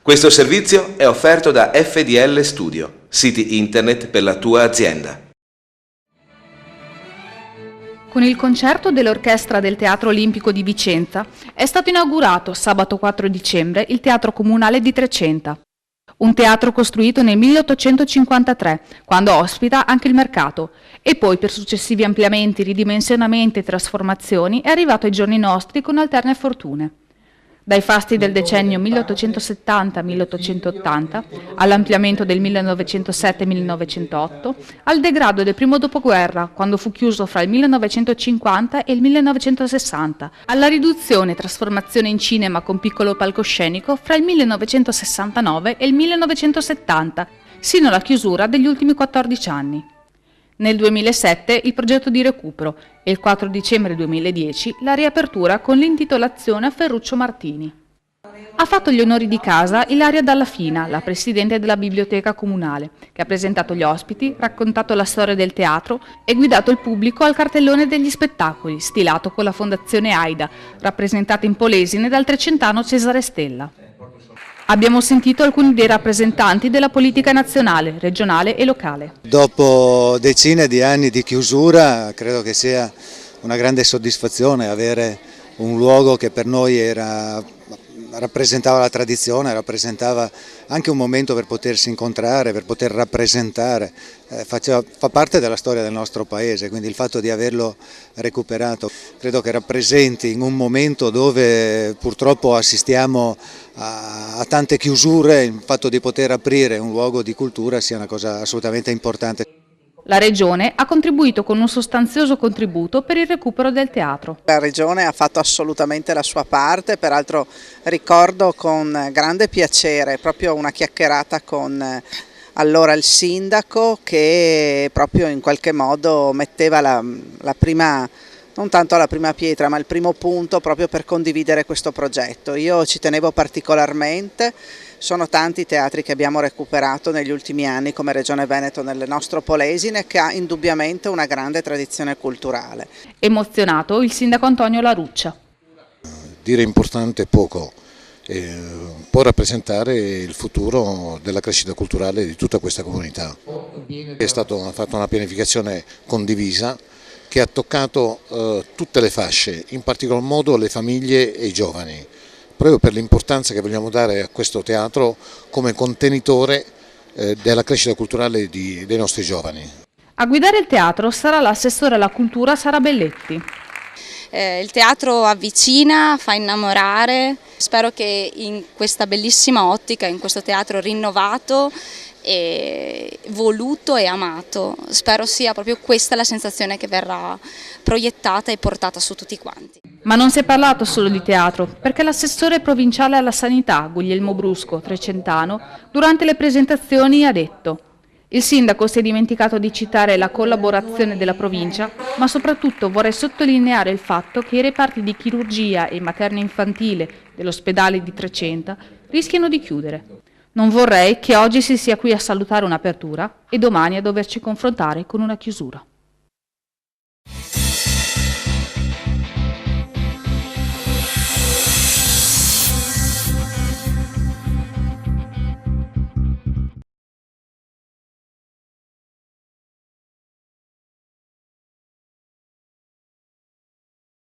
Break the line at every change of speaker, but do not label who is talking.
Questo servizio è offerto da FDL Studio, siti internet per la tua azienda.
Con il concerto dell'Orchestra del Teatro Olimpico di Vicenza è stato inaugurato sabato 4 dicembre il Teatro Comunale di Trecenta, un teatro costruito nel 1853, quando ospita anche il mercato, e poi per successivi ampliamenti, ridimensionamenti e trasformazioni è arrivato ai giorni nostri con alterne fortune. Dai fasti del decennio 1870-1880 all'ampliamento del 1907-1908, al degrado del primo dopoguerra, quando fu chiuso fra il 1950 e il 1960, alla riduzione e trasformazione in cinema con piccolo palcoscenico fra il 1969 e il 1970, sino alla chiusura degli ultimi 14 anni. Nel 2007 il progetto di recupero e il 4 dicembre 2010 la riapertura con l'intitolazione a Ferruccio Martini. Ha fatto gli onori di casa Ilaria Dallafina, la presidente della biblioteca comunale, che ha presentato gli ospiti, raccontato la storia del teatro e guidato il pubblico al cartellone degli spettacoli, stilato con la Fondazione AIDA, rappresentata in Polesine dal trecentano Cesare Stella. Abbiamo sentito alcuni dei rappresentanti della politica nazionale, regionale e locale.
Dopo decine di anni di chiusura credo che sia una grande soddisfazione avere un luogo che per noi rappresentava la tradizione, rappresentava anche un momento per potersi incontrare, per poter rappresentare, fa parte della storia del nostro paese, quindi il fatto di averlo recuperato credo che rappresenti in un momento dove purtroppo assistiamo a tante chiusure, il fatto di poter aprire un luogo di cultura sia una cosa assolutamente importante.
La Regione ha contribuito con un sostanzioso contributo per il recupero del teatro.
La Regione ha fatto assolutamente la sua parte, peraltro ricordo con grande piacere proprio una chiacchierata con allora il sindaco che proprio in qualche modo metteva la prima, non tanto la prima pietra, ma il primo punto proprio per condividere questo progetto. Io ci tenevo particolarmente. Sono tanti i teatri che abbiamo recuperato negli ultimi anni come Regione Veneto nel nostro Polesine, che ha indubbiamente una grande tradizione culturale.
Emozionato il sindaco Antonio Laruccia.
Dire importante è poco, può rappresentare il futuro della crescita culturale di tutta questa comunità. È stata fatta una pianificazione condivisa che ha toccato tutte le fasce, in particolar modo le famiglie e i giovani, proprio per l'importanza che vogliamo dare a questo teatro come contenitore della crescita culturale dei nostri giovani.
A guidare il teatro sarà l'assessore alla cultura Sara Belletti.
Il teatro avvicina, fa innamorare, spero che in questa bellissima ottica, in questo teatro rinnovato, voluto e amato, spero sia proprio questa la sensazione che verrà proiettata e portata su tutti quanti.
Ma non si è parlato solo di teatro, perché l'assessore provinciale alla sanità, Guglielmo Brusco, trecentano, durante le presentazioni ha detto: il sindaco si è dimenticato di citare la collaborazione della provincia, ma soprattutto vorrei sottolineare il fatto che i reparti di chirurgia e materno-infantile dell'ospedale di Trecenta rischiano di chiudere. Non vorrei che oggi si sia qui a salutare un'apertura e domani a doverci confrontare con una chiusura.